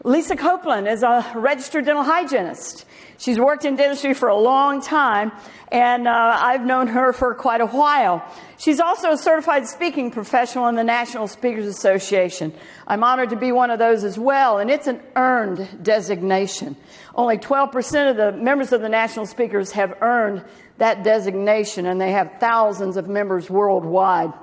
Lisa Copeland is a registered dental hygienist. She's worked in dentistry for a long time, and I've known her for quite a while. She's also a certified speaking professional in the National Speakers Association. I'm honored to be one of those as well, and it's an earned designation. Only 12% of the members of the National Speakers have earned that designation, and they have thousands of members worldwide.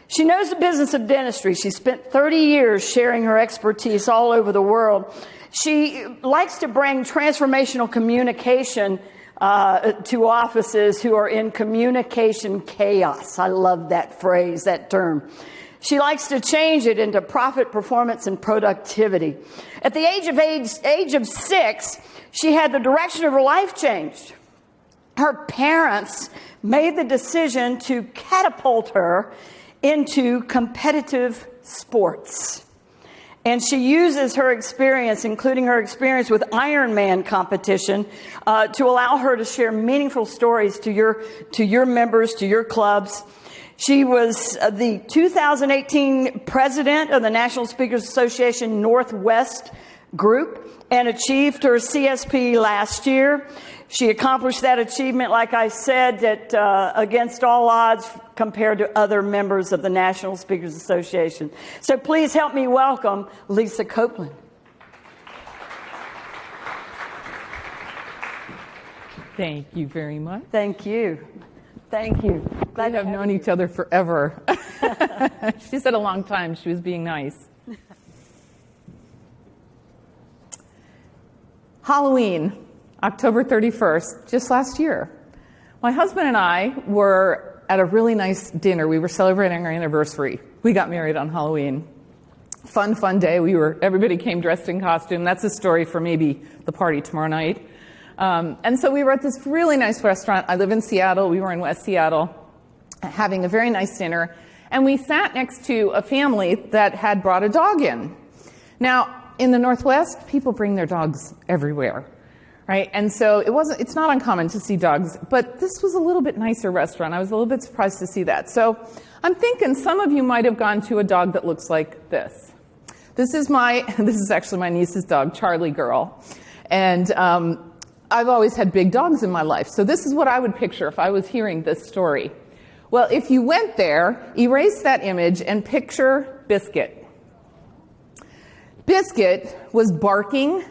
She knows the business of dentistry. She spent 30 years sharing her expertise all over the world. She likes to bring transformational communication to offices who are in communication chaos. I love that phrase, that term. She likes to change it into profit, performance, and productivity. At the age of 6, she had the direction of her life changed. Her parents made the decision to catapult her into competitive sports. And she uses her experience, including her experience with Ironman competition, to allow her to share meaningful stories to your members, to your clubs. She was the 2018 president of the National Speakers Association Northwest Group and achieved her CSP last year. She accomplished that achievement, like I said, against all odds compared to other members of the National Speakers Association. So please help me welcome Lisa Copeland. Thank you very much. Thank you. Thank you. Glad to have known each other forever. She said a long time. She was being nice. Halloween, October 31st, just last year. My husband and I were at a really nice dinner. We were celebrating our anniversary. We got married on Halloween. Fun day. Everybody came dressed in costume. That's a story for maybe the party tomorrow night. And so we were at this really nice restaurant. I live in Seattle. We were in West Seattle, having a very nice dinner. And we sat next to a family that had brought a dog in. Now, in the Northwest, people bring their dogs everywhere, right? And so it's not uncommon to see dogs, but this was a little bit nicer restaurant. I was a little bit surprised to see that. So I'm thinking some of you might have gone to a dog that looks like this. This is actually my niece's dog, Charlie Girl. And I've always had big dogs in my life. So this is what I would picture if I was hearing this story. Well, if you went there, erase that image and picture Biscuit. Biscuit was barking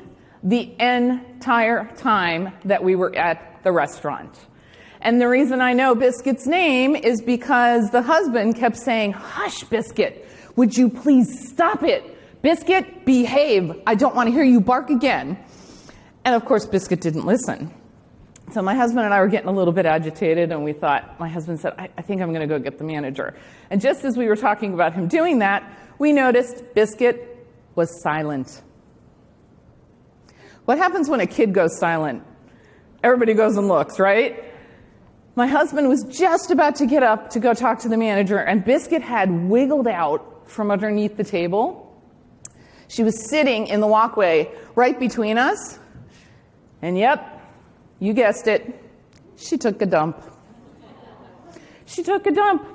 the entire time that we were at the restaurant. And the reason I know Biscuit's name is because the husband kept saying, "Hush, Biscuit, would you please stop it? Biscuit, behave. I don't want to hear you bark again." And of course, Biscuit didn't listen. So my husband and I were getting a little bit agitated, and we thought, my husband said, I think I'm going to go get the manager. And just as we were talking about him doing that, we noticed Biscuit was silent. What happens when a kid goes silent? Everybody goes and looks, right? My husband was just about to get up to go talk to the manager, and Biscuit had wiggled out from underneath the table. She was sitting in the walkway right between us, and yep, you guessed it, she took a dump. She took a dump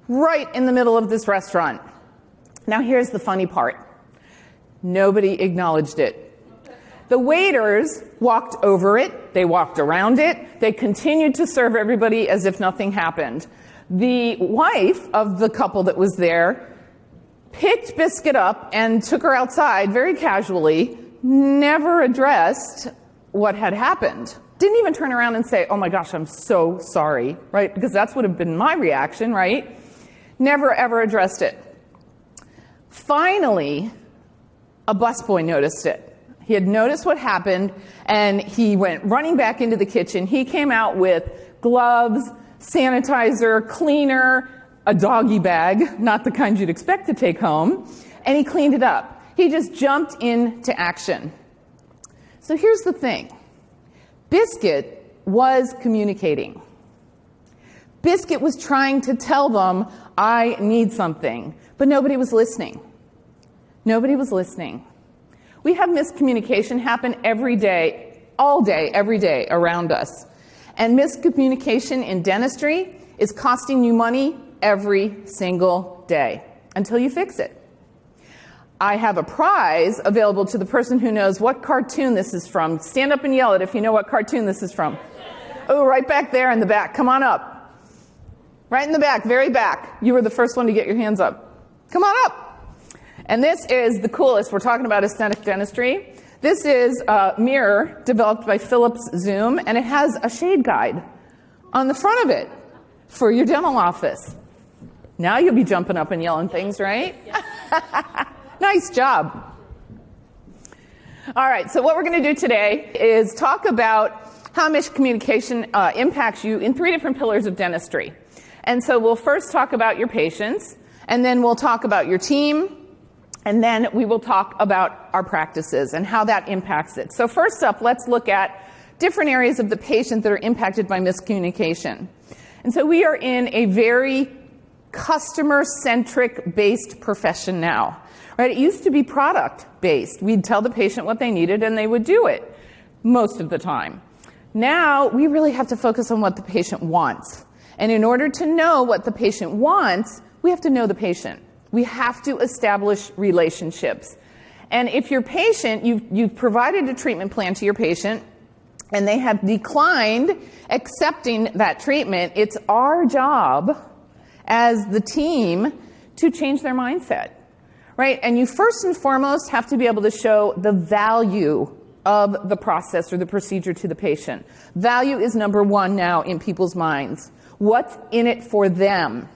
right in the middle of this restaurant. Now here's the funny part. Nobody acknowledged it. The waiters walked over it, they walked around it, they continued to serve everybody as if nothing happened. The wife of the couple that was there picked Biscuit up and took her outside very casually, never addressed what had happened. Didn't even turn around and say, "Oh my gosh, I'm so sorry," right? Because that's would have been my reaction, right? Never ever addressed it. Finally, a busboy noticed it. He had noticed what happened, and he went running back into the kitchen. He came out with gloves, sanitizer, cleaner, a doggy bag, not the kind you'd expect to take home, and he cleaned it up. He just jumped into action. So here's the thing. Biscuit was communicating. Biscuit was trying to tell them, "I need something," but nobody was listening. Nobody was listening. We have miscommunication happen every day, all day, every day around us. And miscommunication in dentistry is costing you money every single day until you fix it. I have a prize available to the person who knows what cartoon this is from. Stand up and yell it if you know what cartoon this is from. Oh, right back there in the back. Come on up. Right in the back, very back. You were the first one to get your hands up. Come on up. And this is the coolest. We're talking about aesthetic dentistry. This is a mirror developed by Philips Zoom, and it has a shade guide on the front of it for your dental office. Now you'll be jumping up and yelling things, right? Nice job. All right, so what we're going to do today is talk about how miscommunication impacts you in 3 different pillars of dentistry. And so we'll first talk about your patients, and then we'll talk about your team, and then we will talk about our practices and how that impacts it. So first up, let's look at different areas of the patient that are impacted by miscommunication. And so we are in a very customer-centric based profession now. Right? It used to be product-based. We'd tell the patient what they needed and they would do it most of the time. Now we really have to focus on what the patient wants. And in order to know what the patient wants, we have to know the patient. We have to establish relationships. And if your patient, you've provided a treatment plan to your patient and they have declined accepting that treatment, it's our job as the team to change their mindset. Right? And you first and foremost have to be able to show the value of the process or the procedure to the patient. Value is number 1 now in people's minds. What's in it for them?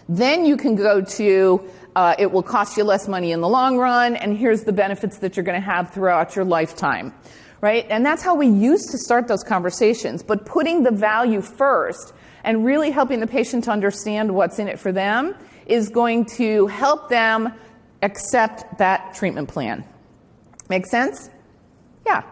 Then you can go to, it will cost you less money in the long run, and here's the benefits that you're going to have throughout your lifetime. Right? And that's how we used to start those conversations. But putting the value first and really helping the patient to understand what's in it for them is going to help them accept that treatment plan. Make sense? Yeah.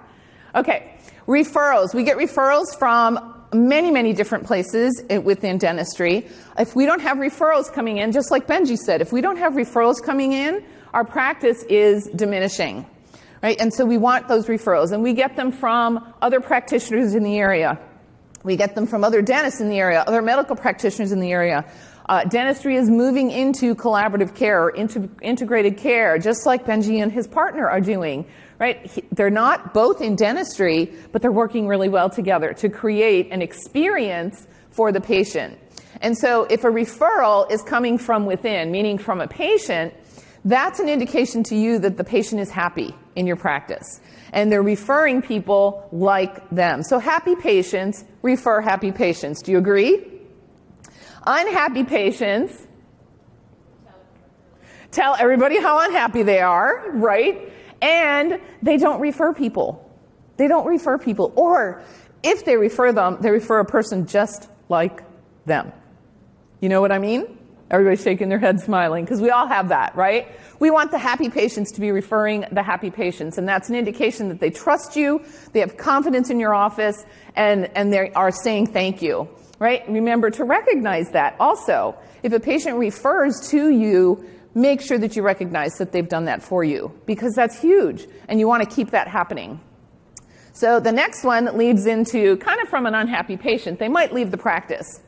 Okay. Referrals. We get referrals from many, many different places within dentistry. If we don't have referrals coming in, just like Benji said, if we don't have referrals coming in, our practice is diminishing. Right? And so we want those referrals. And we get them from other practitioners in the area. We get them from other dentists in the area, other medical practitioners in the area. Dentistry is moving into collaborative care or into integrated care, just like Benji and his partner are doing. Right? They're not both in dentistry, but they're working really well together to create an experience for the patient. And so if a referral is coming from within, meaning from a patient, that's an indication to you that the patient is happy in your practice. And they're referring people like them. So happy patients refer happy patients. Do you agree? Unhappy patients tell everybody how unhappy they are, right? And they don't refer people. They don't refer people. Or if they refer them, they refer a person just like them. You know what I mean? Everybody's shaking their head smiling because we all have that, right? We want the happy patients to be referring the happy patients, and that's an indication that they trust you, they have confidence in your office, and they are saying thank you. Right? Remember to recognize that. Also, if a patient refers to you, make sure that you recognize that they've done that for you, because that's huge, and you want to keep that happening. So the next one leads into kind of from an unhappy patient. They might leave the practice.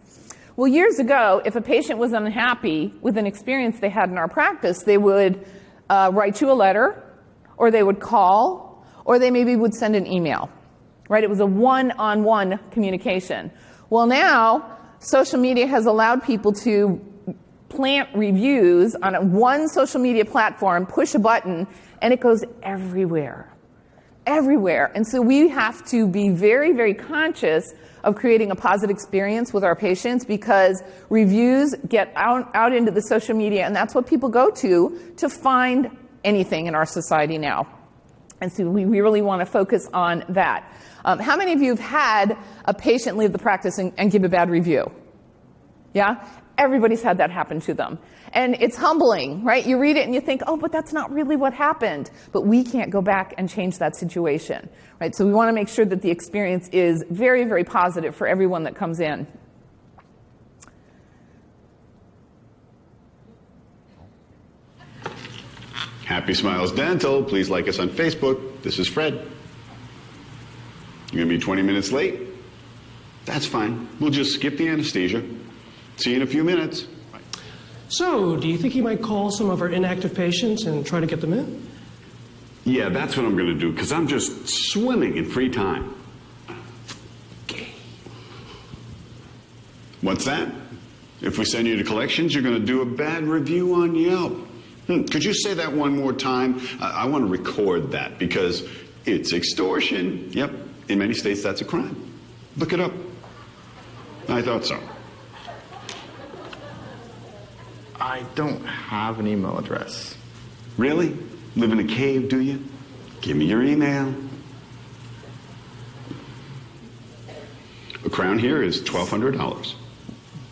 Well, years ago, if a patient was unhappy with an experience they had in our practice, they would write you a letter, or they would call, or they maybe would send an email. Right? It was a one-on-one communication. Well, now, social media has allowed people to plant reviews on one social media platform, push a button, and it goes everywhere. Everywhere. And so we have to be very, very conscious of creating a positive experience with our patients, because reviews get out into the social media, and that's what people go to find anything in our society now. And so we really want to focus on that. How many of you have had a patient leave the practice and give a bad review? Yeah? Everybody's had that happen to them. And it's humbling, right? You read it and you think, oh, but that's not really what happened. But we can't go back and change that situation, right? So we want to make sure that the experience is very, very positive for everyone that comes in. Happy Smiles Dental. Please like us on Facebook. This is Fred. You're going to be 20 minutes late? That's fine. We'll just skip the anesthesia. See you in a few minutes. Bye. So, do you think you might call some of our inactive patients and try to get them in? Yeah, that's what I'm going to do, because I'm just swimming in free time. Okay. What's that? If we send you to collections, you're going to do a bad review on Yelp. Could you say that one more time? I want to record that, because it's extortion. Yep, in many states that's a crime. Look it up. I thought so. I don't have an email address. Really? Live in a cave, do you? Give me your email. A crown here is $1,200.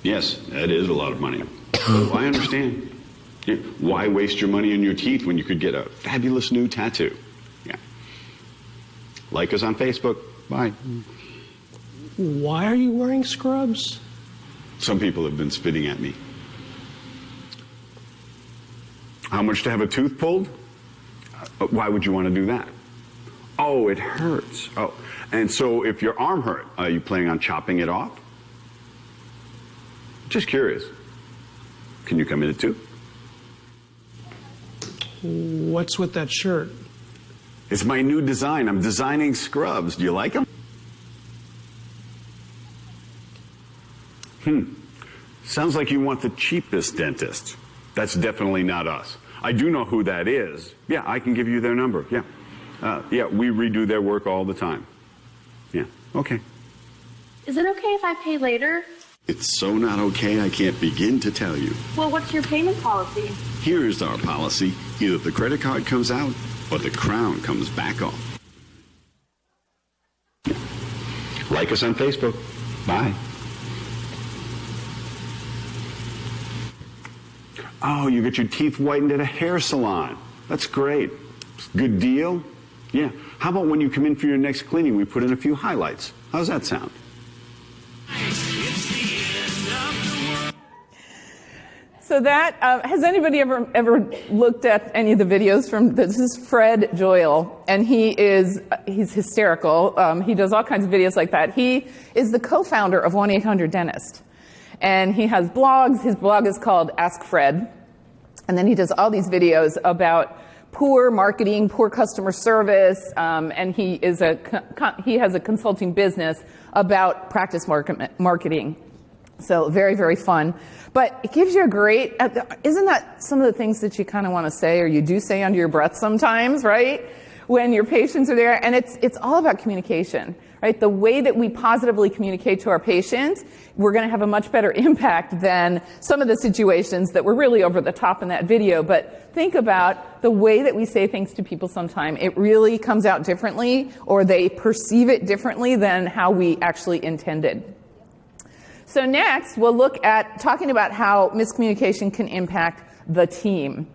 Yes, that is a lot of money. I understand. Yeah. Why waste your money on your teeth when you could get a fabulous new tattoo? Yeah. Like us on Facebook. Bye. Why are you wearing scrubs? Some people have been spitting at me. How much to have a tooth pulled? Why would you want to do that? Oh, it hurts. Oh, and so if your arm hurt, are you planning on chopping it off? Just curious. Can you come in at 2? What's with that shirt? It's my new design. I'm designing scrubs. Do you like them? Sounds like you want the cheapest dentist. That's definitely not us. I do know who that is. Yeah, I can give you their number. Yeah. Yeah, we redo their work all the time. Yeah, okay. Is it okay if I pay later? It's so not okay, I can't begin to tell you. Well, what's your payment policy? Here's our policy. Either the credit card comes out or the crown comes back off. Like us on Facebook. Bye. Oh, you get your teeth whitened at a hair salon. That's great. Good deal. Yeah. How about when you come in for your next cleaning, we put in a few highlights? How's that sound? So that, has anybody ever looked at any of the videos from, this is Fred Joyal, and he's hysterical. He does all kinds of videos like that. He is the co-founder of 1-800-Dentist. And he has blogs. His blog is called Ask Fred. And then he does all these videos about poor marketing, poor customer service, and he has a consulting business about practice marketing. So very, very fun. But it gives you a great, isn't that some of the things that you kind of want to say, or you do say under your breath sometimes, right? When your patients are there, and it's all about communication, right? The way that we positively communicate to our patients, we're going to have a much better impact than some of the situations that were really over the top in that video. But think about the way that we say things to people sometime. It really comes out differently, or they perceive it differently than how we actually intended. So next, we'll look at talking about how miscommunication can impact the team.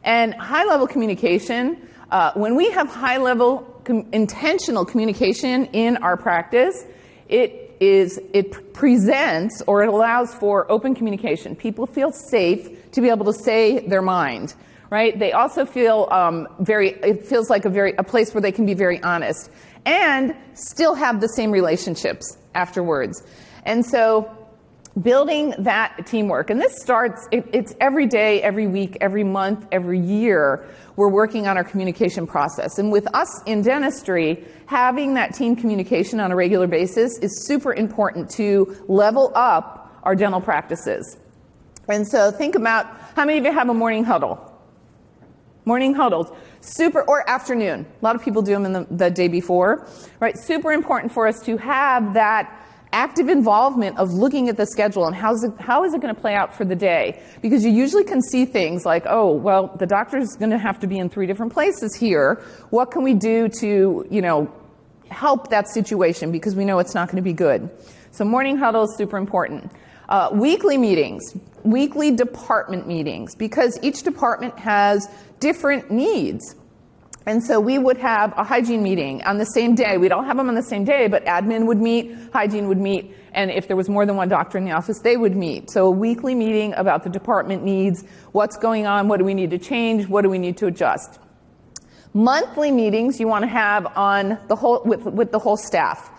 And high-level communication, when we have high-level intentional communication in our practice, it presents, or it allows for open communication. People feel safe to be able to say their mind, right? They also feel it feels like a place where they can be very honest and still have the same relationships afterwards. And so building that teamwork, and this starts, it's every day, every week, every month, every year, we're working on our communication process. And with us in dentistry, having that team communication on a regular basis is super important to level up our dental practices. And so think about, how many of you have a morning huddle? Morning huddles, or afternoon. A lot of people do them in the day before, right? Super important for us to have that active involvement of looking at the schedule and how is it going to play out for the day. Because you usually can see things like, oh, well, the doctor's going to have to be in 3 different places here. What can we do to, help that situation, because we know it's not going to be good. So morning huddle is super important. Weekly meetings, weekly department meetings, because each department has different needs. And so we would have a hygiene meeting on the same day. We'd all have them on the same day, but admin would meet, hygiene would meet, and if there was more than one doctor in the office, they would meet. So a weekly meeting about the department needs, what's going on, what do we need to change, what do we need to adjust. Monthly meetings you want to have on the whole, with the whole staff.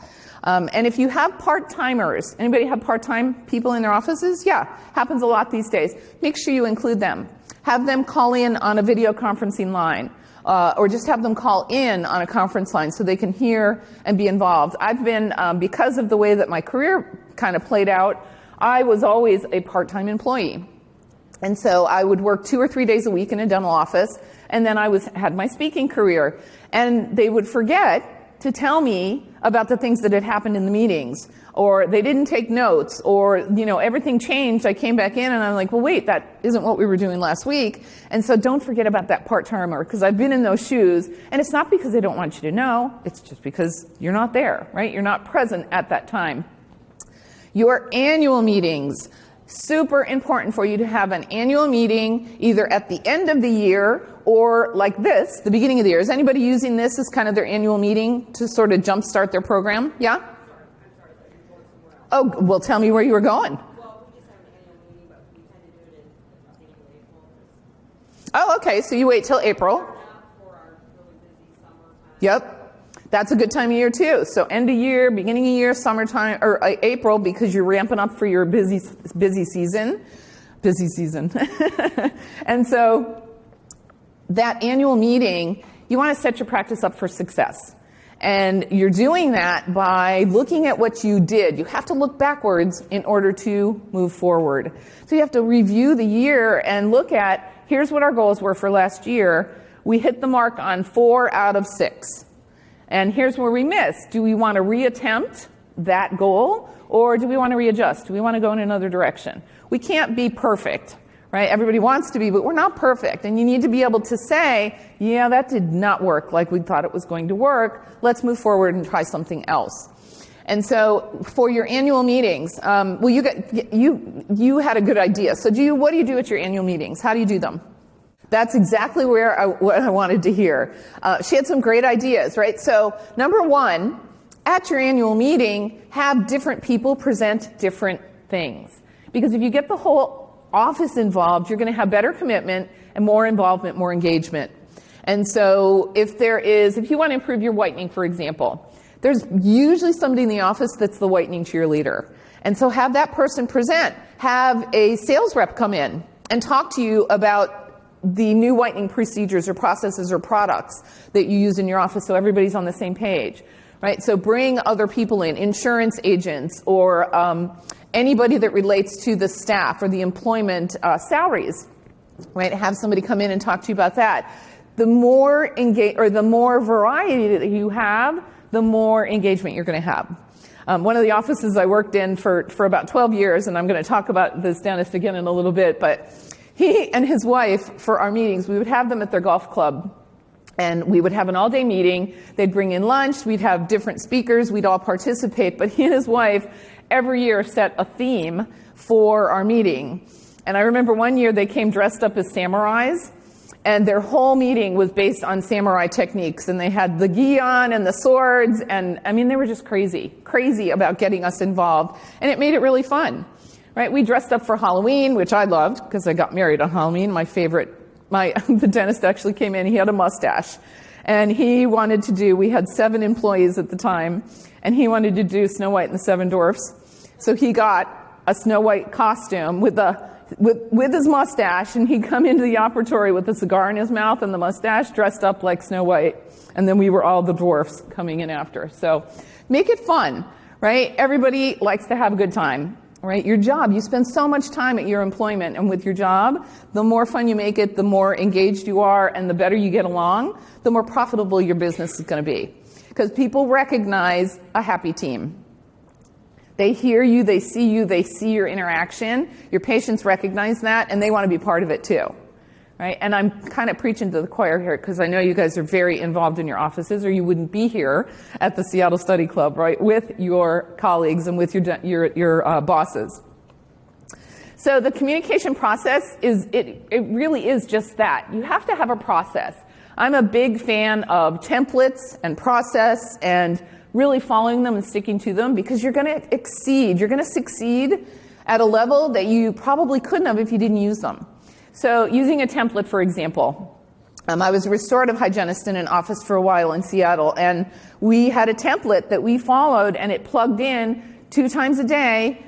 And if you have part-timers, anybody have part-time people in their offices? Yeah, happens a lot these days. Make sure you include them. Have them call in on a video conferencing line, or just have them call in on a conference line so they can hear and be involved. I've been, because of the way that my career kind of played out, I was always a part-time employee. And so I would work 2 or 3 days a week in a dental office, and then I had my speaking career. And they would forget to tell me about the things that had happened in the meetings, or they didn't take notes, or everything changed. I came back in and I'm like, well, wait, that isn't what we were doing last week. And so don't forget about that part-timer, because I've been in those shoes, and it's not because they don't want you to know, it's just because you're not there, right? You're not present at that time. Your annual meetings. Super important for you to have an annual meeting either at the end of the year or like this, the beginning of the year. Is anybody using this as kind of their annual meeting to sort of jumpstart their program? Yeah? Oh, well, tell me where you were going. Well, we just have an annual meeting, but we tend to do it in the beginning of April. Oh, okay, so you wait till April. For our really busy summertime. Yep. That's a good time of year too. So end of year, beginning of year, summertime, or April, because you're ramping up for your busy season. Busy season. And so that annual meeting, you want to set your practice up for success. And you're doing that by looking at what you did. You have to look backwards in order to move forward. So you have to review the year and look at, here's what our goals were for last year. We hit the mark on 4 out of 6. And here's where we missed. Do we want to reattempt that goal, or do we want to readjust? Do we want to go in another direction? We can't be perfect, right? Everybody wants to be, but we're not perfect. And you need to be able to say, yeah, that did not work like we thought it was going to work. Let's move forward and try something else. And so for your annual meetings, well, you had a good idea. So what do you do at your annual meetings? How do you do them? That's exactly what I wanted to hear. She had some great ideas, right? So number 1, at your annual meeting, have different people present different things. Because if you get the whole office involved, you're going to have better commitment and more involvement, more engagement. And so if you want to improve your whitening, for example, there's usually somebody in the office that's the whitening cheerleader. And so have that person present. Have a sales rep come in and talk to you about the new whitening procedures or processes or products that you use in your office, so everybody's on the same page, right? So bring other people in, insurance agents, or anybody that relates to the staff or the employment salaries, right? Have somebody come in and talk to you about that. The more the more variety that you have, the more engagement you're going to have. One of the offices I worked in for about 12 years, and I'm going to talk about this dentist again in a little bit, but he and his wife, for our meetings, we would have them at their golf club, and we would have an all-day meeting. They'd bring in lunch. We'd have different speakers. We'd all participate. But he and his wife every year set a theme for our meeting. And I remember one year they came dressed up as samurais, and their whole meeting was based on samurai techniques. And they had the gi on and the swords, and I mean, they were just crazy about getting us involved. And it made it really fun. Right, we dressed up for Halloween, which I loved because I got married on Halloween. The dentist actually came in, he had a mustache. And we had 7 employees at the time, and he wanted to do Snow White and the 7 Dwarfs. So he got a Snow White costume with his mustache, and he'd come into the operatory with a cigar in his mouth and the mustache, dressed up like Snow White. And then we were all the dwarfs coming in after. So make it fun, right? Everybody likes to have a good time. Right? Your job, you spend so much time at your employment, and with your job, the more fun you make it, the more engaged you are, and the better you get along, the more profitable your business is going to be. Because people recognize a happy team. They hear you, they see your interaction. Your patients recognize that, and they want to be part of it too. Right? And I'm kind of preaching to the choir here because I know you guys are very involved in your offices, or you wouldn't be here at the Seattle Study Club, right, with your colleagues and with your bosses. So the communication process it really is just that. You have to have a process. I'm a big fan of templates and process and really following them and sticking to them, because you're going to exceed. You're going to succeed at a level that you probably couldn't have if you didn't use them. So using a template, for example, I was a restorative hygienist in an office for a while in Seattle, and we had a template that we followed, and it plugged in 2 times a day,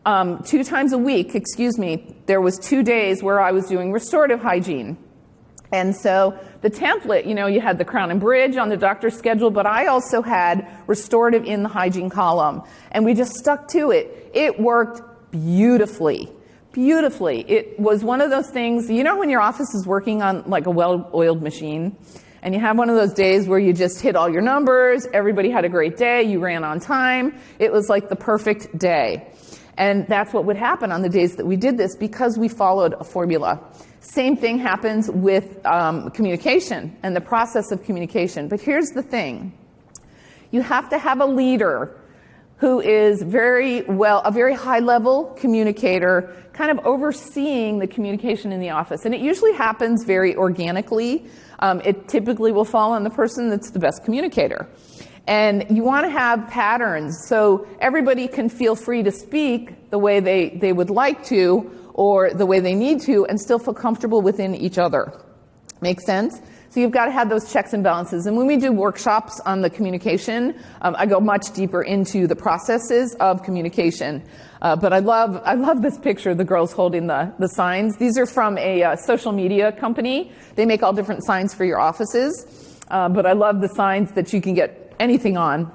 2 times a week, excuse me. There was 2 days where I was doing restorative hygiene. And so the template, you know, you had the crown and bridge on the doctor's schedule, but I also had restorative in the hygiene column. And we just stuck to it. It worked beautifully. Beautifully. It was one of those things, you know when your office is working on like a well-oiled machine, and you have one of those days where you just hit all your numbers, everybody had a great day, you ran on time, it was like the perfect day. And that's what would happen on the days that we did this because we followed a formula. Same thing happens with communication and the process of communication. But here's the thing. You have to have a leader who is a very high-level communicator, kind of overseeing the communication in the office. And it usually happens very organically. It typically will fall on the person that's the best communicator. And you want to have patterns so everybody can feel free to speak the way they would like to or the way they need to and still feel comfortable within each other. Make sense? So you've got to have those checks and balances. And when we do workshops on the communication, I go much deeper into the processes of communication. But I love this picture, the girls holding the signs. These are from a social media company. They make all different signs for your offices. But I love the signs that you can get anything on.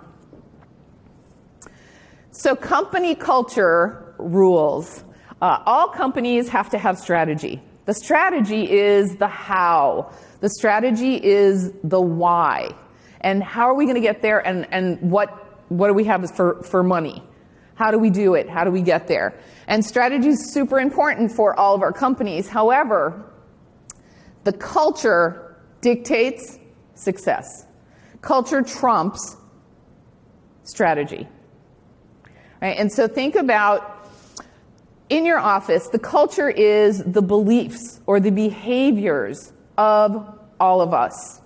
So company culture rules. All companies have to have strategy. The strategy is the how. The strategy is the why. And how are we going to get there, and what do we have for money? How do we do it? How do we get there? And strategy is super important for all of our companies. However, the culture dictates success. Culture trumps strategy. Right? And so think about in your office, the culture is the beliefs or the behaviors of all of us.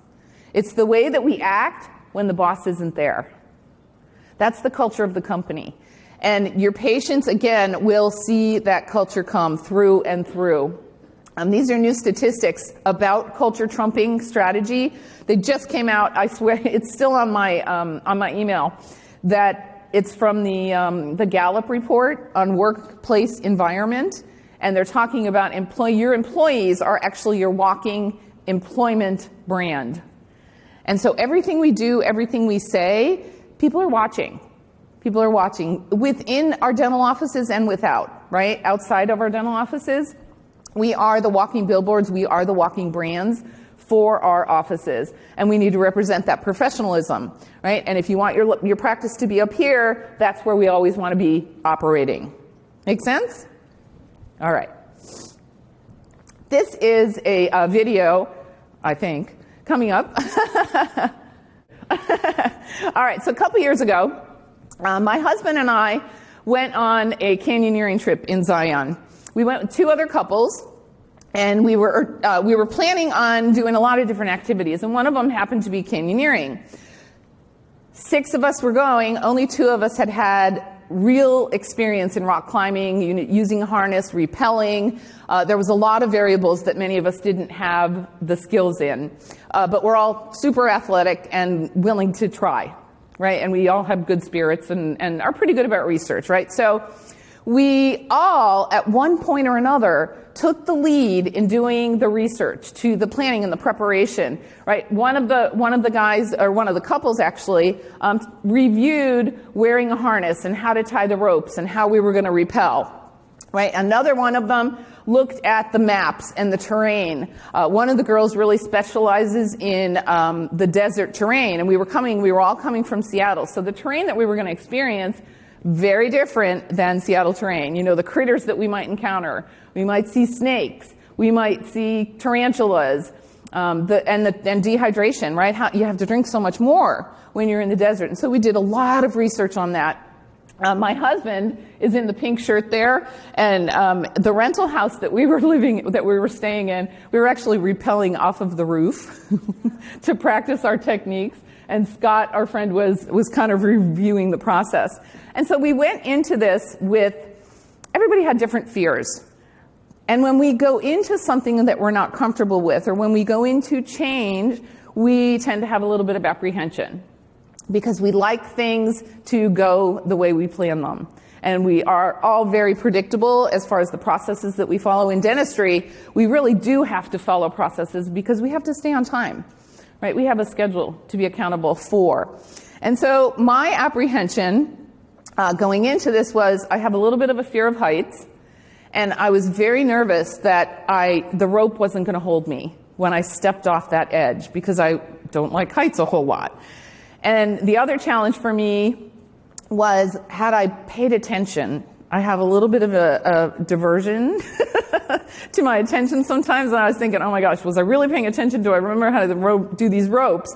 It's the way that we act when the boss isn't there. That's the culture of the company. And your patients, again, will see that culture come through and through. These are new statistics about culture trumping strategy. They just came out. I swear it's still on my email. That it's from the Gallup report on workplace environment, and they're talking about your employees are actually your walking employment brand. And so everything we do, everything we say, people are watching. People are watching within our dental offices and without, right? Outside of our dental offices, we are the walking billboards, we are the walking brands for our offices, and we need to represent that professionalism, right? And if you want your practice to be up here, that's where we always want to be operating. Make sense? All right. This is a video, I think, coming up. All right, so a couple years ago, my husband and I went on a canyoneering trip in Zion. We went with 2 other couples. And we were planning on doing a lot of different activities, and one of them happened to be canyoneering. 6 of us were going, only 2 of us had real experience in rock climbing, using a harness, rappelling. There was a lot of variables that many of us didn't have the skills in. But we're all super athletic and willing to try, right? And we all have good spirits and are pretty good about research, right? So we all, at one point or another, took the lead in doing the research, to the planning and the preparation, right? One of the guys, or one of the couples actually, reviewed wearing a harness and how to tie the ropes and how we were going to rappel, right? Another one of them looked at the maps and the terrain. One of the girls really specializes in the desert terrain, and we were all coming from Seattle, so the terrain that we were going to experience very different than Seattle terrain. You know, the critters that we might encounter. We might see snakes. We might see tarantulas. And dehydration, right? You have to drink so much more when you're in the desert. And so we did a lot of research on that. My husband is in the pink shirt there, and the rental house that we were staying in, we were actually rappelling off of the roof to practice our techniques. And Scott, our friend, was kind of reviewing the process. And so we went into this with, everybody had different fears. And when we go into something that we're not comfortable with, or when we go into change, we tend to have a little bit of apprehension because we like things to go the way we plan them. And we are all very predictable as far as the processes that we follow. In dentistry, we really do have to follow processes because we have to stay on time, right? We have a schedule to be accountable for. And so my apprehension going into this was I have a little bit of a fear of heights, and I was very nervous that the rope wasn't going to hold me when I stepped off that edge because I don't like heights a whole lot. And the other challenge for me was, had I paid attention, I have a little bit of a diversion to my attention sometimes, and I was thinking, oh my gosh, was I really paying attention? Do I remember how to do these ropes?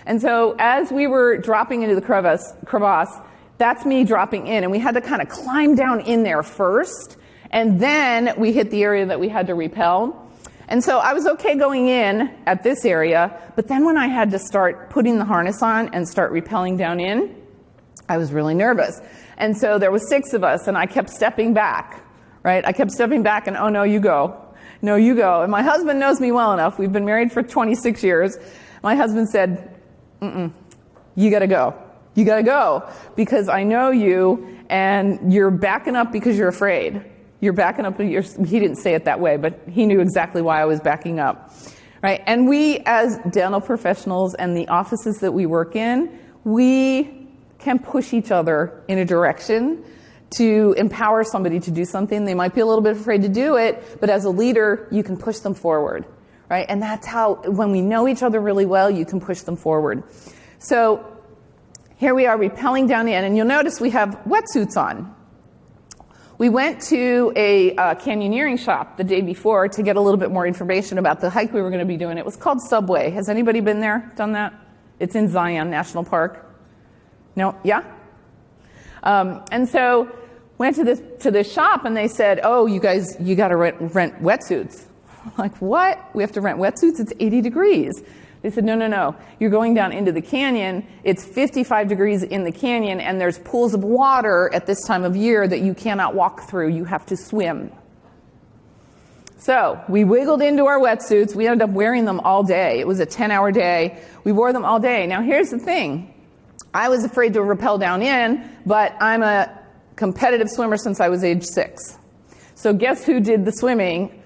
And so as we were dropping into the crevasse, that's me dropping in, and we had to kind of climb down in there first, and then we hit the area that we had to repel. And so I was okay going in at this area, but then when I had to start putting the harness on and start rappelling down in, I was really nervous. And so there was 6 of us, and I kept stepping back, right? I kept stepping back, and oh, no, you go. No, you go. And my husband knows me well enough. We've been married for 26 years. My husband said, you got to go. You got to go because I know you, and you're backing up because you're afraid. You're backing up. He didn't say it that way, but he knew exactly why I was backing up, right? And we, as dental professionals and the offices that we work in, we can push each other in a direction to empower somebody to do something. They might be a little bit afraid to do it, but as a leader, you can push them forward, right? And that's how, when we know each other really well, you can push them forward. So here we are rappelling down in, and you'll notice we have wetsuits on. We went to a canyoneering shop the day before to get a little bit more information about the hike we were going to be doing. It was called Subway. Has anybody been there, done that? It's in Zion National Park. No? Yeah? And so went to this shop, and they said, oh, you guys, you got to rent wetsuits. I'm like, what? We have to rent wetsuits? It's 80 degrees. They said, no. You're going down into the canyon. It's 55 degrees in the canyon, and there's pools of water at this time of year that you cannot walk through. You have to swim. So we wiggled into our wetsuits. We ended up wearing them all day. It was a 10-hour day. We wore them all day. Now, here's the thing. I was afraid to rappel down in, but I'm a competitive swimmer since I was age 6. So guess who did the swimming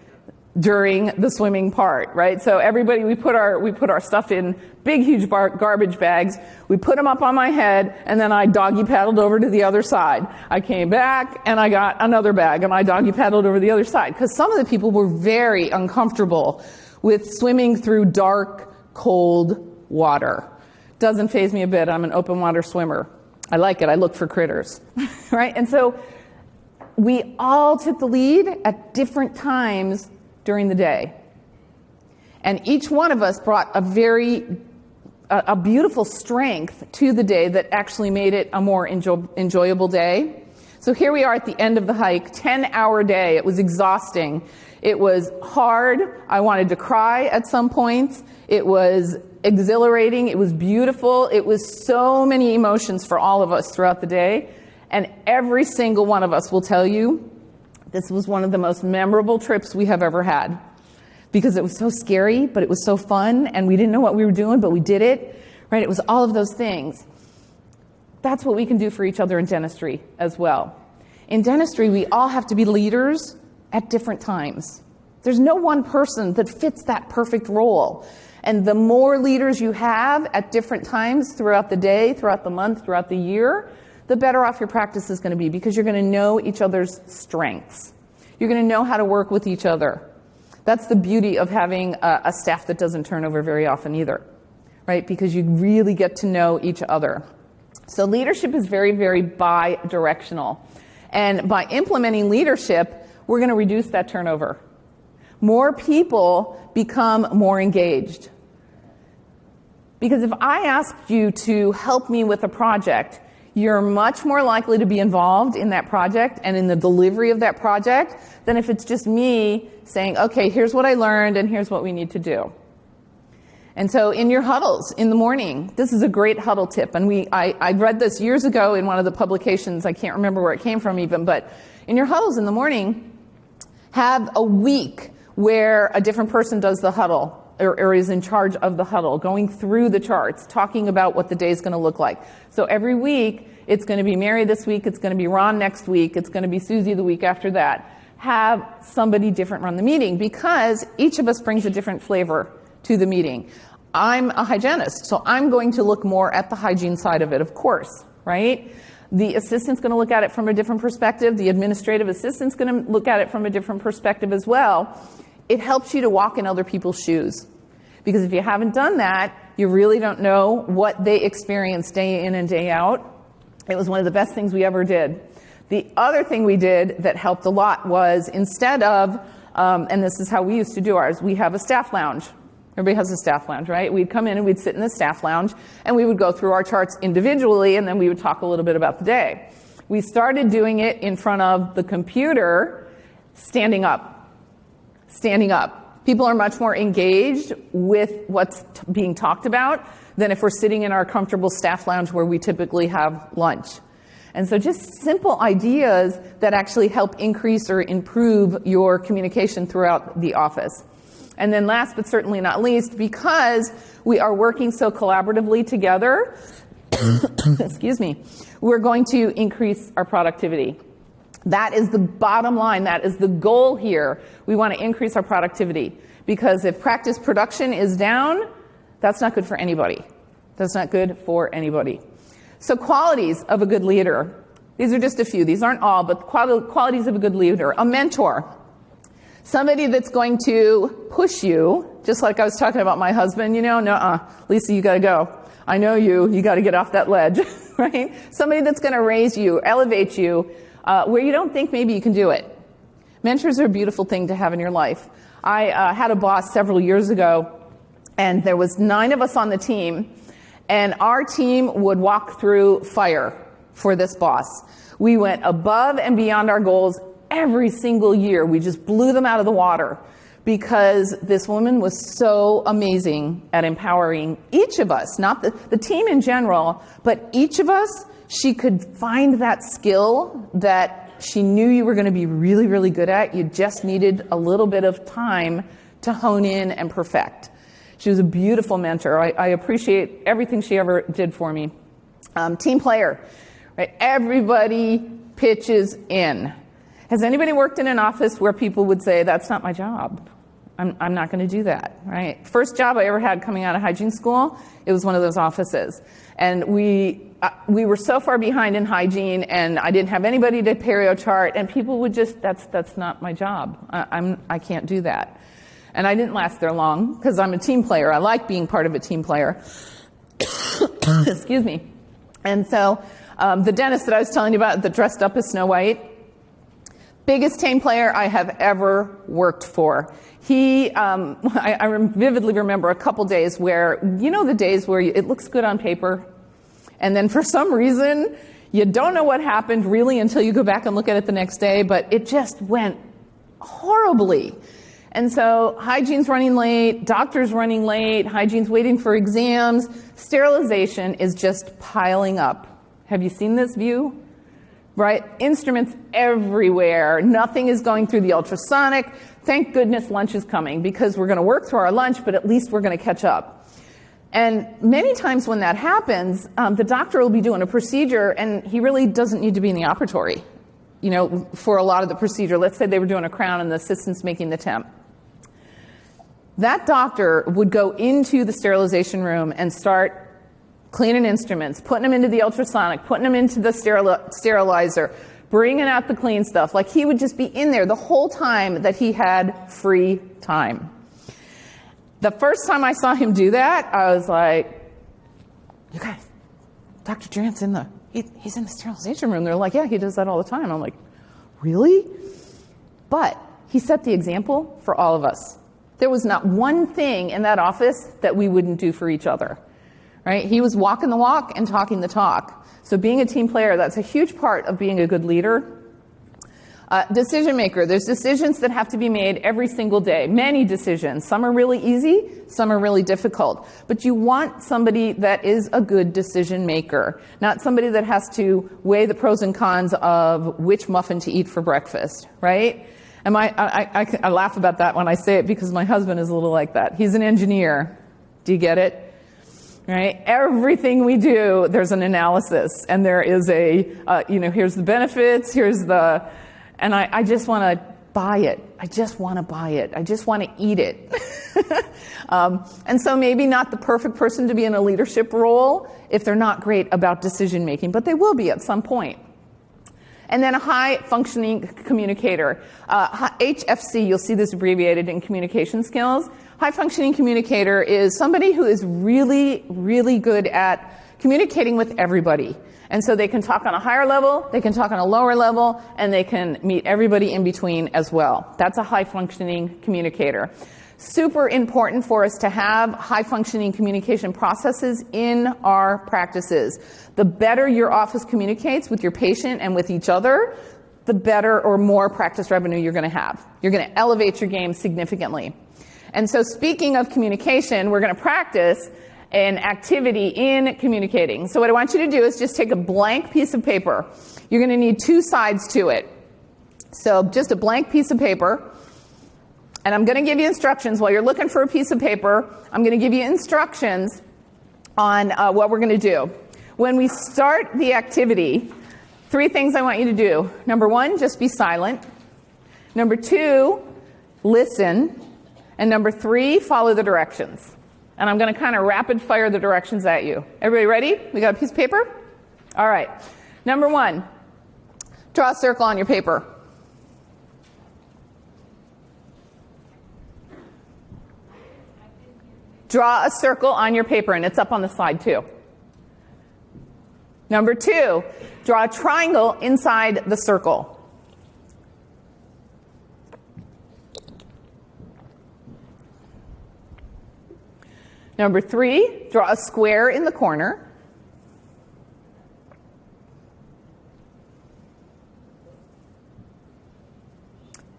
during the swimming part, right? So everybody, we put our stuff in big, huge garbage bags. We put them up on my head, and then I doggy paddled over to the other side. I came back, and I got another bag, and I doggy paddled over the other side, because some of the people were very uncomfortable with swimming through dark, cold water. Doesn't faze me a bit. I'm an open water swimmer. I like it. I look for critters, right? And so we all took the lead at different times during the day. And each one of us brought a beautiful strength to the day that actually made it a more enjoyable day. So here we are at the end of the hike, 10-hour day. It was exhausting. It was hard. I wanted to cry at some points. It was exhilarating. It was beautiful. It was so many emotions for all of us throughout the day. And every single one of us will tell you this was one of the most memorable trips we have ever had, because it was so scary, but it was so fun, and we didn't know what we were doing, but we did it, right? It was all of those things. That's what we can do for each other in dentistry as well. In dentistry, we all have to be leaders at different times. There's no one person that fits that perfect role. And the more leaders you have at different times throughout the day, throughout the month, throughout the year, the better off your practice is going to be, because you're going to know each other's strengths. You're going to know how to work with each other. That's the beauty of having a staff that doesn't turn over very often either, right? Because you really get to know each other. So leadership is very, very bi-directional. And by implementing leadership, we're going to reduce that turnover. More people become more engaged. Because if I asked you to help me with a project, you're much more likely to be involved in that project and in the delivery of that project than if it's just me saying, okay, here's what I learned and here's what we need to do. And so in your huddles in the morning, this is a great huddle tip. And I read this years ago in one of the publications. I can't remember where it came from even, but in your huddles in the morning, Have a week where a different person does the huddle or is in charge of the huddle, going through the charts, talking about what the day is going to look like. So every week, it's going to be Mary this week, it's going to be Ron next week, it's going to be Susie the week after that. Have somebody different run the meeting, because each of us brings a different flavor to the meeting. I'm a hygienist, so I'm going to look more at the hygiene side of it, of course, right? The assistant's going to look at it from a different perspective. The administrative assistant's going to look at it from a different perspective as well. It helps you to walk in other people's shoes. Because if you haven't done that, you really don't know what they experience day in and day out. It was one of the best things we ever did. The other thing we did that helped a lot was, instead of, and this is how we used to do ours, we have a staff lounge. Everybody has a staff lounge, right? We'd come in and we'd sit in the staff lounge, and we would go through our charts individually, and then we would talk a little bit about the day. We started doing it in front of the computer, standing up. Standing up. People are much more engaged with what's being talked about than if we're sitting in our comfortable staff lounge where we typically have lunch. And so just simple ideas that actually help increase or improve your communication throughout the office. And then last but certainly not least, because we are working so collaboratively together, excuse me, we're going to increase our productivity. That is the bottom line. That is the goal here. We want to increase our productivity, because if practice production is down, that's not good for anybody. That's not good for anybody. So qualities of a good leader. These are just a few. These aren't all, but qualities of a good leader. A mentor. Somebody that's going to push you, just like I was talking about my husband, you know, Lisa, you got to go. I know you got to get off that ledge, right? Somebody that's going to raise you, elevate you, where you don't think maybe you can do it. Mentors are a beautiful thing to have in your life. I had a boss several years ago, and there was 9 of us on the team, and our team would walk through fire for this boss. We went above and beyond our goals every single year. We just blew them out of the water, because this woman was so amazing at empowering each of us, not the team in general, but each of us. She could find that skill that she knew you were going to be really, really good at. You just needed a little bit of time to hone in and perfect. She was a beautiful mentor. I appreciate everything she ever did for me. Team player, right? Everybody pitches in. Has anybody worked in an office where people would say, that's not my job? I'm not going to do that, right? First job I ever had coming out of hygiene school, it was one of those offices. And we were so far behind in hygiene, and I didn't have anybody to perio chart, and people would just, that's not my job. I can't do that. And I didn't last there long, because I'm a team player. I like being part of a team player. Excuse me. And so the dentist that I was telling you about that dressed up as Snow White, biggest team player I have ever worked for. I vividly remember a couple days where, you know, the days where it looks good on paper, and then for some reason, you don't know what happened really until you go back and look at it the next day, but it just went horribly. And so hygiene's running late, doctor's running late, hygiene's waiting for exams, sterilization is just piling up. Have you seen this view? Right? Instruments everywhere. Nothing is going through the ultrasonic. Thank goodness lunch is coming, because we're going to work through our lunch, but at least we're going to catch up. And many times when that happens, the doctor will be doing a procedure, and he really doesn't need to be in the operatory, you know, for a lot of the procedure. Let's say they were doing a crown and the assistant's making the temp. That doctor would go into the sterilization room and start cleaning instruments, putting them into the ultrasonic, putting them into the sterilizer, bringing out the clean stuff. Like, he would just be in there the whole time that he had free time. The first time I saw him do that, I was like, you guys, Dr. Durant's he's in the sterilization room. They're like, yeah, he does that all the time. I'm like, really? But he set the example for all of us. There was not one thing in that office that we wouldn't do for each other. Right? He was walking the walk and talking the talk. So being a team player, that's a huge part of being a good leader. Decision maker. There's decisions that have to be made every single day. Many decisions. Some are really easy, some are really difficult. But you want somebody that is a good decision maker, not somebody that has to weigh the pros and cons of which muffin to eat for breakfast, right? And I laugh about that when I say it because my husband is a little like that. He's an engineer. Do you get it? Right? Everything we do, there's an analysis, and there is here's the benefits, and I just want to buy it. I just want to buy it. I just want to eat it. And so maybe not the perfect person to be in a leadership role if they're not great about decision making, but they will be at some point. And then a high-functioning communicator. HFC, you'll see this abbreviated in communication skills. High-functioning communicator is somebody who is really, really good at communicating with everybody. And so they can talk on a higher level, they can talk on a lower level, and they can meet everybody in between as well. That's a high-functioning communicator. Super important for us to have high-functioning communication processes in our practices. The better your office communicates with your patient and with each other, the better or more practice revenue you're going to have. You're going to elevate your game significantly. And so speaking of communication, we're going to practice an activity in communicating. So what I want you to do is just take a blank piece of paper. You're going to need two sides to it. So just a blank piece of paper. And I'm going to give you instructions. While you're looking for a piece of paper, I'm going to give you instructions on what we're going to do. When we start the activity, 3 things I want you to do. Number 1, just be silent. Number 2, listen. And number 3, follow the directions. And I'm going to kind of rapid fire the directions at you. Everybody ready? We got a piece of paper? All right. Number 1, draw a circle on your paper. Draw a circle on your paper, and it's up on the slide too. Number 2, draw a triangle inside the circle. Number 3, draw a square in the corner.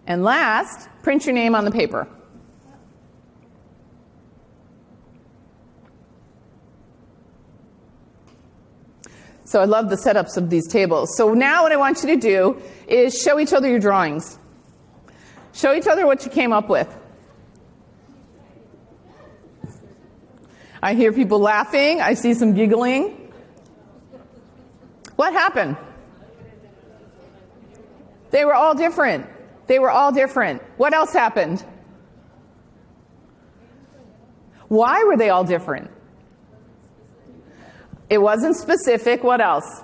And last, print your name on the paper. So I love the setups of these tables. So now what I want you to do is show each other your drawings. Show each other what you came up with. I hear people laughing. I see some giggling. What happened? They were all different. They were all different. What else happened? Why were they all different? It wasn't specific. What else?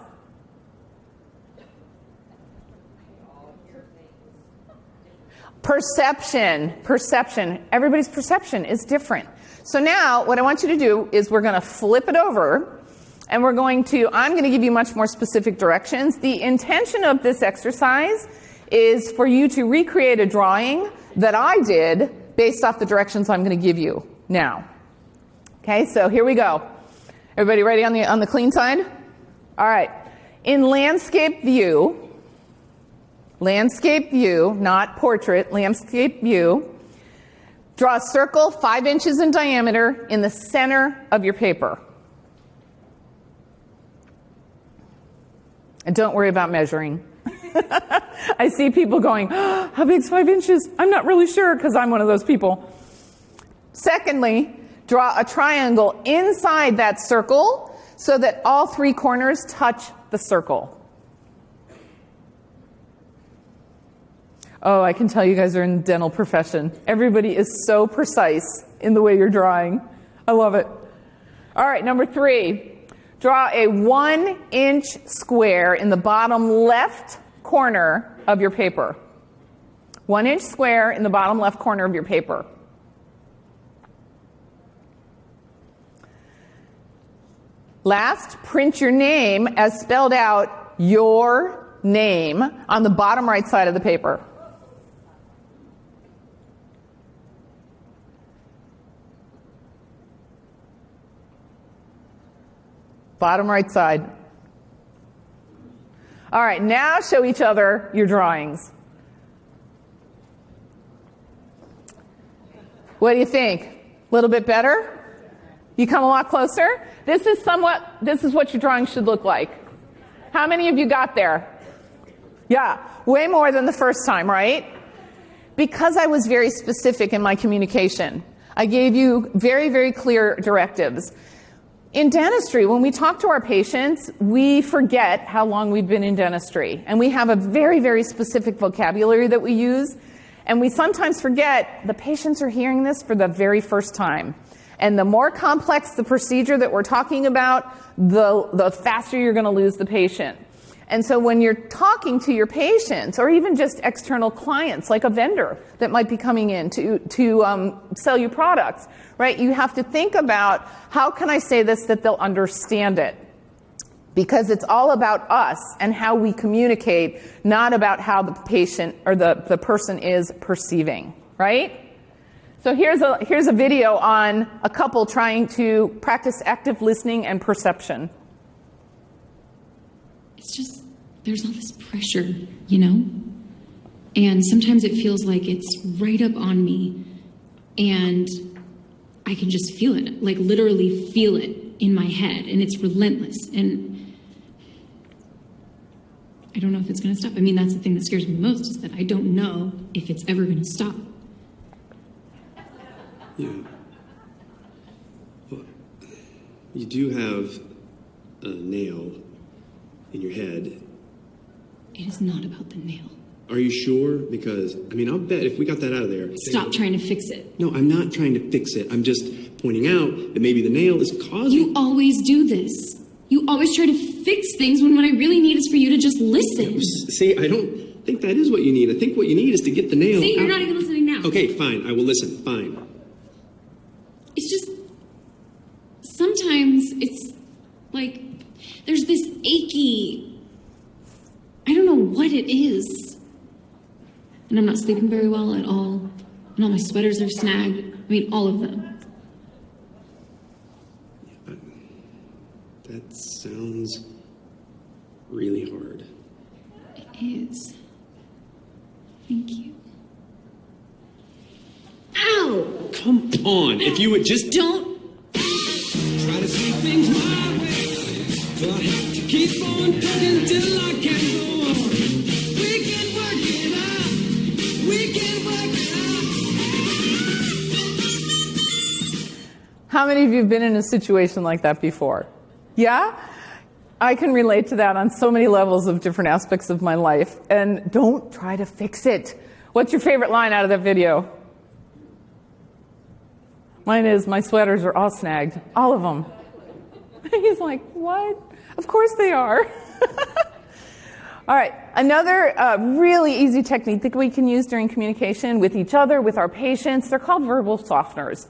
Perception. Perception. Everybody's perception is different. So now what I want you to do is we're going to flip it over, and I'm going to give you much more specific directions. The intention of this exercise is for you to recreate a drawing that I did based off the directions I'm going to give you now. Okay, so here we go. Everybody ready on the clean side? All right. In landscape view, not portrait, landscape view, draw a circle 5 inches in diameter in the center of your paper. And don't worry about measuring. I see people going, oh, how big's 5 inches? I'm not really sure, because I'm one of those people. Secondly, draw a triangle inside that circle so that all 3 corners touch the circle. Oh, I can tell you guys are in the dental profession. Everybody is so precise in the way you're drawing. I love it. All right, number 3. Draw a 1-inch square in the bottom left corner of your paper. 1-inch square in the bottom left corner of your paper. Last, print your name as spelled out, your name, on the bottom right side of the paper. Bottom right side. All right, now show each other your drawings. What do you think? A little bit better? You come a lot closer? This is what your drawing should look like. How many of you got there? Yeah, way more than the first time, right? Because I was very specific in my communication. I gave you very, very clear directives. In dentistry, when we talk to our patients, we forget how long we've been in dentistry. And we have a very, very specific vocabulary that we use. And we sometimes forget the patients are hearing this for the very first time. And the more complex the procedure that we're talking about, the faster you're going to lose the patient. And so when you're talking to your patients, or even just external clients, like a vendor that might be coming in to sell you products, right? You have to think about, how can I say this that they'll understand it? Because it's all about us and how we communicate, not about how the patient or the person is perceiving, right? So here's a video on a couple trying to practice active listening and perception. It's just, there's all this pressure, you know? And sometimes it feels like it's right up on me, and I can just feel it, like literally feel it in my head, and it's relentless. And I don't know if it's going to stop. I mean, that's the thing that scares me most, is that I don't know if it's ever going to stop. Yeah. Well, you do have a nail in your head. It is not about the nail. Are you sure? Because, I mean, I'll bet if we got that out of there... Stop trying to fix it. No, I'm not trying to fix it. I'm just pointing out that maybe the nail is causing... You always do this. You always try to fix things when what I really need is for you to just listen. See, I don't think that is what you need. I think what you need is to get the nail See, you're out. not even listening now. Okay, fine. I will listen. Fine. It's just... Sometimes it's like there's this achy... I don't know what it is. And I'm not sleeping very well at all. And all my sweaters are snagged. I mean, all of them. That sounds really hard. It is. Thank you. Ow! Come on, if you would just... Don't... Try to see things my way, but I have to keep on talking till I can go on. We can work it out. We can work it out. How many of you have been in a situation like that before? Yeah? I can relate to that on so many levels of different aspects of my life. And don't try to fix it. What's your favorite line out of that video? Mine is, my sweaters are all snagged. All of them. He's like, what? Of course they are. All right. Another really easy technique that we can use during communication with each other, with our patients, they're called verbal softeners.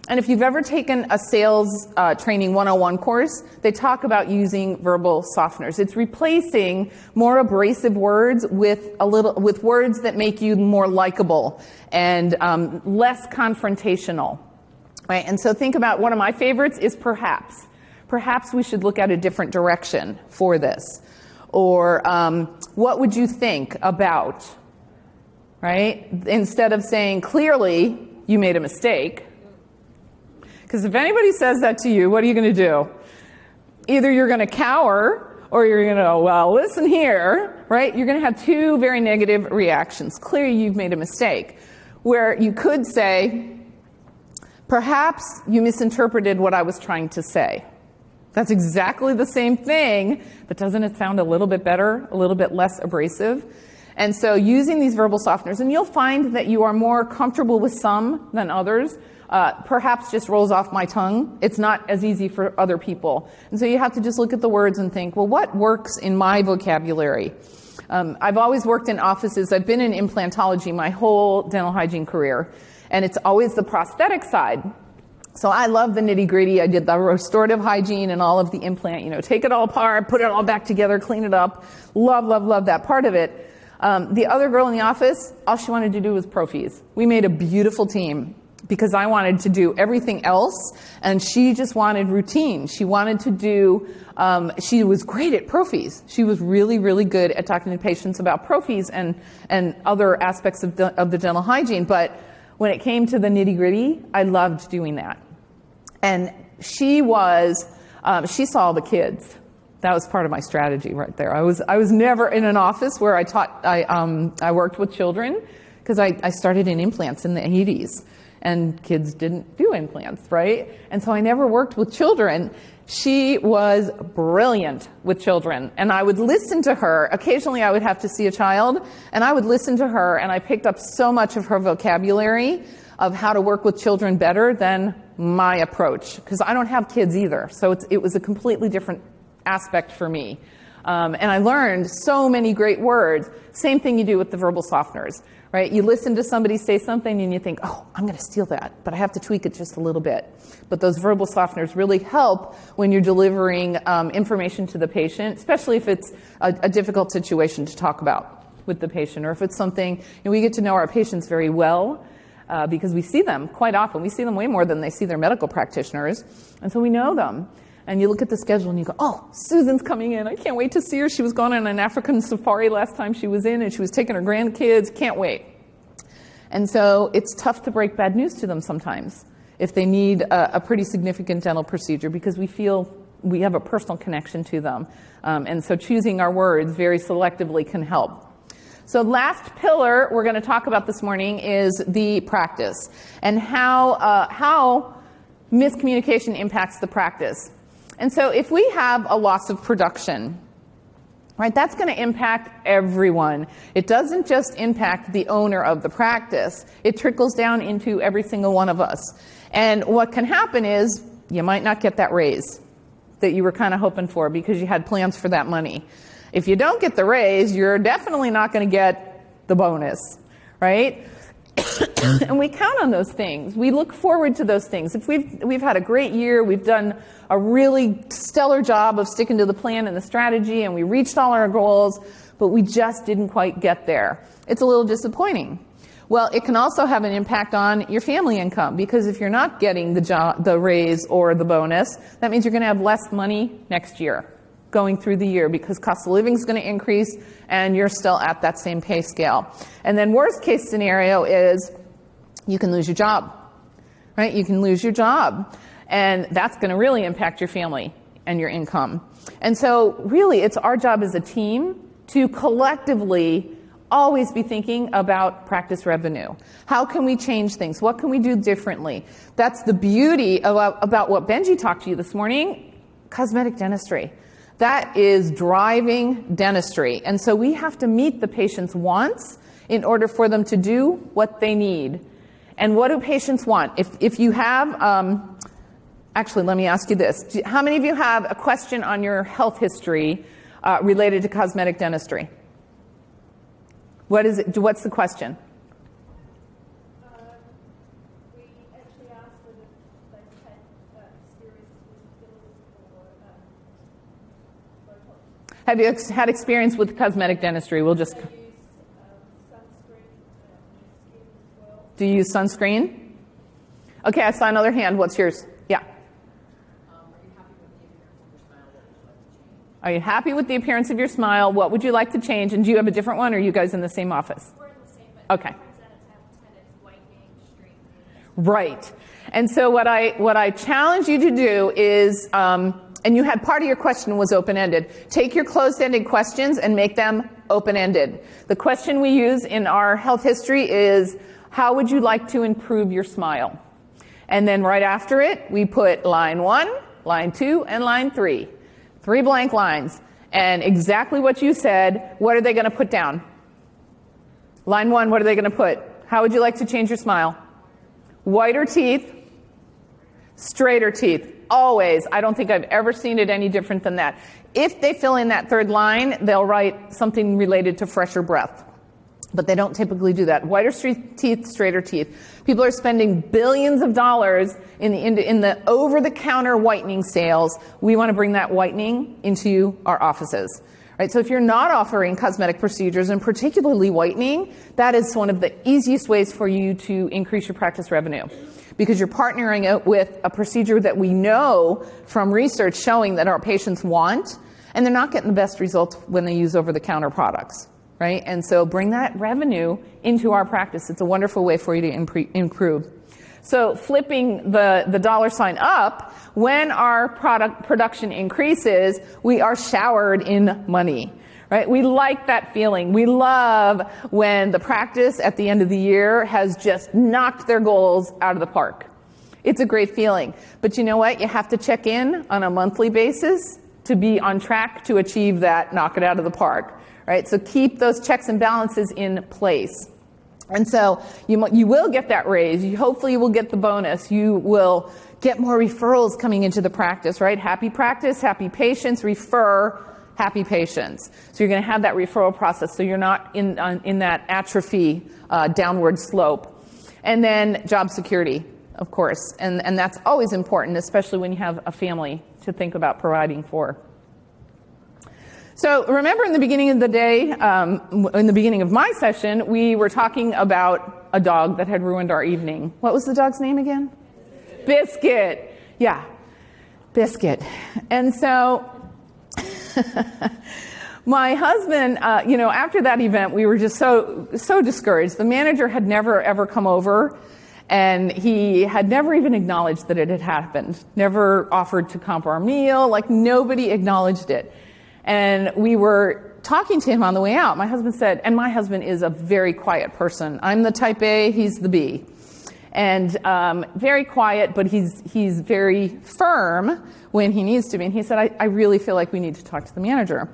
And if you've ever taken a sales training 101 course, they talk about using verbal softeners. It's replacing more abrasive words with words that make you more likable and less confrontational. Right? And so think about, one of my favorites is perhaps. Perhaps we should look at a different direction for this. Or what would you think about? Right? Instead of saying, clearly, you made a mistake. Because if anybody says that to you, what are you going to do? Either you're going to cower, or you're going to go, well, listen here, right? You're going to have two very negative reactions. Clearly, you've made a mistake. Where you could say, perhaps you misinterpreted what I was trying to say. That's exactly the same thing, but doesn't it sound a little bit better, a little bit less abrasive? And so using these verbal softeners, and you'll find that you are more comfortable with some than others. Perhaps just rolls off my tongue. It's not as easy for other people. And so you have to just look at the words and think, well, what works in my vocabulary? I've always worked in offices. I've been in implantology my whole dental hygiene career. And it's always the prosthetic side. So I love the nitty-gritty. I did the restorative hygiene and all of the implant, you know, take it all apart, put it all back together, clean it up. Love, love, love that part of it. The other girl in the office, all she wanted to do was prophies. We made a beautiful team because I wanted to do everything else, and she just wanted routine. She wanted to do, she was great at prophies. She was really, really good at talking to patients about prophies and other aspects of the dental hygiene. But when it came to the nitty-gritty, I loved doing that. And she saw the kids. That was part of my strategy right there. I was never in an office where I worked with children, because I started in implants in the 80s, and kids didn't do implants, right? And so I never worked with children. She was brilliant with children, and I would listen to her. Occasionally I would have to see a child, and I would listen to her, and I picked up so much of her vocabulary of how to work with children better than my approach, because I don't have kids either. So it was a completely different aspect for me. And I learned so many great words. Same thing you do with the verbal softeners, right? You listen to somebody say something and you think, oh, I'm going to steal that, but I have to tweak it just a little bit. But those verbal softeners really help when you're delivering information to the patient, especially if it's a difficult situation to talk about with the patient, or if it's something, and we get to know our patients very well because we see them quite often. We see them way more than they see their medical practitioners, and so we know them. And you look at the schedule and you go, oh, Susan's coming in. I can't wait to see her. She was going on an African safari last time she was in, and she was taking her grandkids. Can't wait. And so it's tough to break bad news to them sometimes if they need a pretty significant dental procedure, because we feel we have a personal connection to them. And so choosing our words very selectively can help. So last pillar we're going to talk about this morning is the practice and how miscommunication impacts the practice. And so if we have a loss of production, right, that's going to impact everyone. It doesn't just impact the owner of the practice. It trickles down into every single one of us. And what can happen is you might not get that raise that you were kind of hoping for because you had plans for that money. If you don't get the raise, you're definitely not going to get the bonus, right? And we count on those things. We look forward to those things. If we've had a great year, we've done a really stellar job of sticking to the plan and the strategy, and we reached all our goals, but we just didn't quite get there. It's a little disappointing. Well, it can also have an impact on your family income, because if you're not getting the raise or the bonus, that means you're going to have less money next year going through the year, because cost of living is going to increase and you're still at that same pay scale. And then worst case scenario is you can lose your job, right? You can lose your job, and that's going to really impact your family and your income. And so really it's our job as a team to collectively always be thinking about practice revenue. How can we change things? What can we do differently? That's the beauty about what Benji talked to you this morning, cosmetic dentistry. That is driving dentistry. And so we have to meet the patient's wants in order for them to do what they need. And what do patients want? If you have, actually, let me ask you this. How many of you have a question on your health history related to cosmetic dentistry? What is it? What's the question? We actually asked them if they've had experience with bills or Botox. Have you had experience with cosmetic dentistry? We'll just. Do you use sunscreen? Okay, I saw another hand. What's yours? Yeah. Are you happy with the appearance of your smile? What would you like to change? And do you have a different one, or are you guys in the same office? We're in the same, but okay. Right. And so what I challenge you to do is, and you had part of your question was open-ended. Take your closed-ended questions and make them open-ended. The question we use in our health history is, how would you like to improve your smile? And then right after it, we put line 1, line 2, and line 3. 3 blank lines. And exactly what you said, what are they going to put down? Line 1, what are they going to put? How would you like to change your smile? Whiter teeth, straighter teeth. Always. I don't think I've ever seen it any different than that. If they fill in that third line, they'll write something related to fresher breath. But they don't typically do that. Whiter teeth, straighter teeth. People are spending billions of dollars in the over-the-counter whitening sales. We want to bring that whitening into our offices. Right? So if you're not offering cosmetic procedures, and particularly whitening, that is one of the easiest ways for you to increase your practice revenue, because you're partnering it with a procedure that we know from research showing that our patients want, and they're not getting the best results when they use over-the-counter products. Right? And so bring that revenue into our practice. It's a wonderful way for you to improve. So flipping the dollar sign up, when our production increases, we are showered in money. right? We like that feeling. We love when the practice at the end of the year has just knocked their goals out of the park. It's a great feeling. But you know what? You have to check in on a monthly basis to be on track to achieve that knock it out of the park, right? So keep those checks and balances in place. And so you will get that raise. Hopefully you will get the bonus. You will get more referrals coming into the practice, right? Happy practice, happy patients, refer happy patients. So you're going to have that referral process so you're not in that atrophy downward slope. And then job security, of course. And that's always important, especially when you have a family to think about providing for. So remember in the beginning of the day, in the beginning of my session, we were talking about a dog that had ruined our evening. What was the dog's name again? Biscuit. Yeah, Biscuit. And so my husband, after that event, we were just so discouraged. The manager had never, ever come over, and he had never even acknowledged that it had happened, never offered to comp our meal, like nobody acknowledged it. And we were talking to him on the way out. My husband said, and my husband is a very quiet person. I'm the type A, he's the B. And very quiet, but he's very firm when he needs to be. And he said, I really feel like we need to talk to the manager.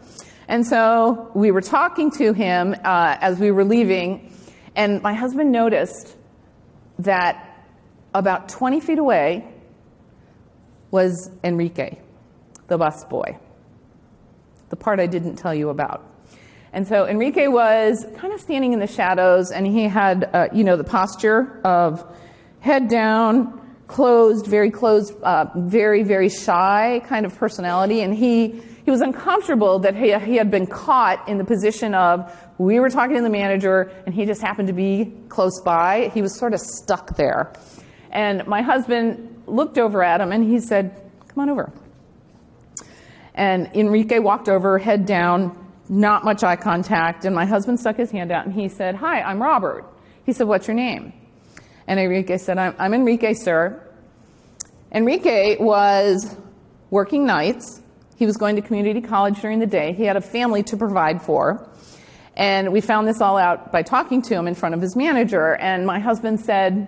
And so we were talking to him as we were leaving, and my husband noticed that about 20 feet away was Enrique, the busboy, the part I didn't tell you about. And so Enrique was kind of standing in the shadows, and he had, the posture of head down, closed, very, very shy kind of personality. And he was uncomfortable that he had been caught in the position of, we were talking to the manager, and he just happened to be close by. He was sort of stuck there. And my husband looked over at him, and he said, come on over. And Enrique walked over, head down, not much eye contact, and my husband stuck his hand out, and he said, hi, I'm Robert. He said, what's your name? And Enrique said, I'm Enrique, sir. Enrique was working nights. He was going to community college during the day. He had a family to provide for. And we found this all out by talking to him in front of his manager. And my husband said,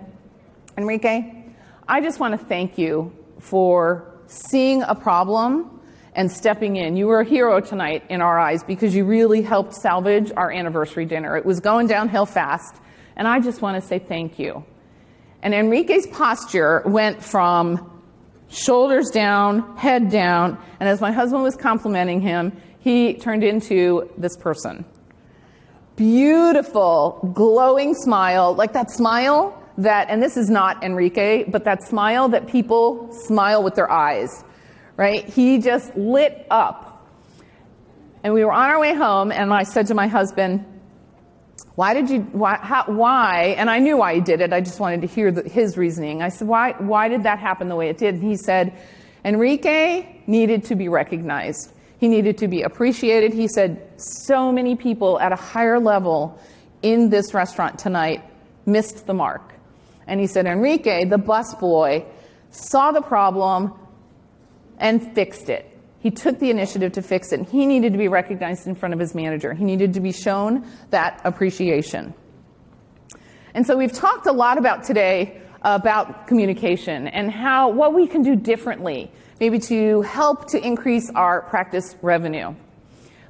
Enrique, I just want to thank you for seeing a problem and stepping in. You were a hero tonight in our eyes because you really helped salvage our anniversary dinner. It was going downhill fast, and I just want to say thank you. And Enrique's posture went from shoulders down, head down, and as my husband was complimenting him, he turned into this person. Beautiful, glowing smile, like that smile that, and this is not Enrique, but that smile that people smile with their eyes. Right? He just lit up. And we were on our way home, and I said to my husband, why? And I knew why he did it. I just wanted to hear his reasoning. I said, why did that happen the way it did? And he said, Enrique needed to be recognized. He needed to be appreciated. He said, so many people at a higher level in this restaurant tonight missed the mark. And he said, Enrique, the busboy, saw the problem and fixed it. He took the initiative to fix it. He needed to be recognized in front of his manager. He needed to be shown that appreciation. And so we've talked a lot about today about communication and what we can do differently, maybe to help to increase our practice revenue.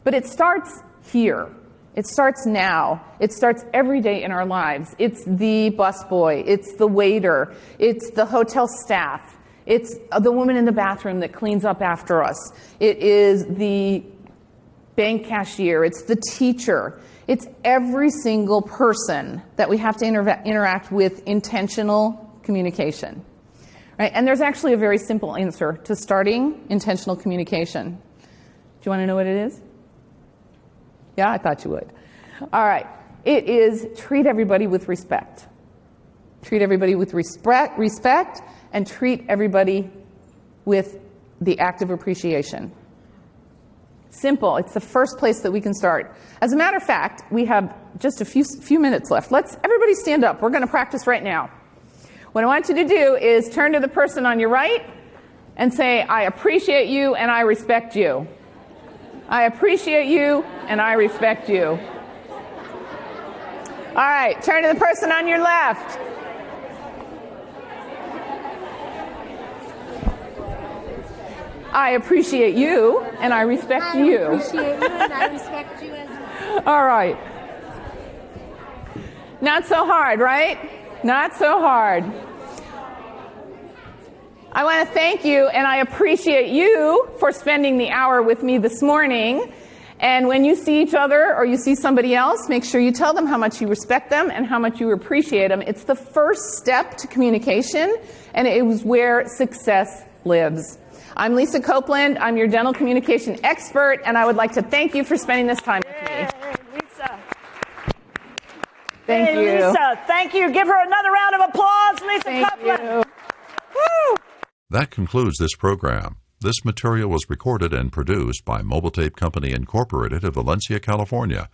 But it starts here. It starts now. It starts every day in our lives. It's the busboy. It's the waiter. It's the hotel staff. It's the woman in the bathroom that cleans up after us. It is the bank cashier. It's the teacher. It's every single person that we have to interact with intentional communication. Right? And there's actually a very simple answer to starting intentional communication. Do you want to know what it is? Yeah, I thought you would. All right. It is treat everybody with respect. Treat everybody with respect, and treat everybody with the act of appreciation. Simple. It's the first place that we can start. As a matter of fact, we have just a few minutes left. Let's everybody stand up. We're going to practice right now. What I want you to do is turn to the person on your right and say, I appreciate you and I respect you. I appreciate you and I respect you. All right, turn to the person on your left. I appreciate you, and I respect you. I appreciate you, and I respect you as well. All right. Not so hard, right? Not so hard. I want to thank you, and I appreciate you for spending the hour with me this morning. And when you see each other or you see somebody else, make sure you tell them how much you respect them and how much you appreciate them. It's the first step to communication, and it is where success lives. I'm Lisa Copeland. I'm your dental communication expert, and I would like to thank you for spending this time with me. Hey, Lisa. Thank you. Lisa, thank you. Give her another round of applause, Lisa Thank Copeland. you. Woo! That concludes this program. This material was recorded and produced by Mobile Tape Company Incorporated of Valencia, California.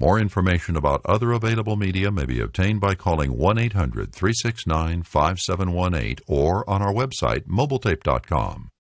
More information about other available media may be obtained by calling 1-800-369-5718 or on our website, mobiletape.com.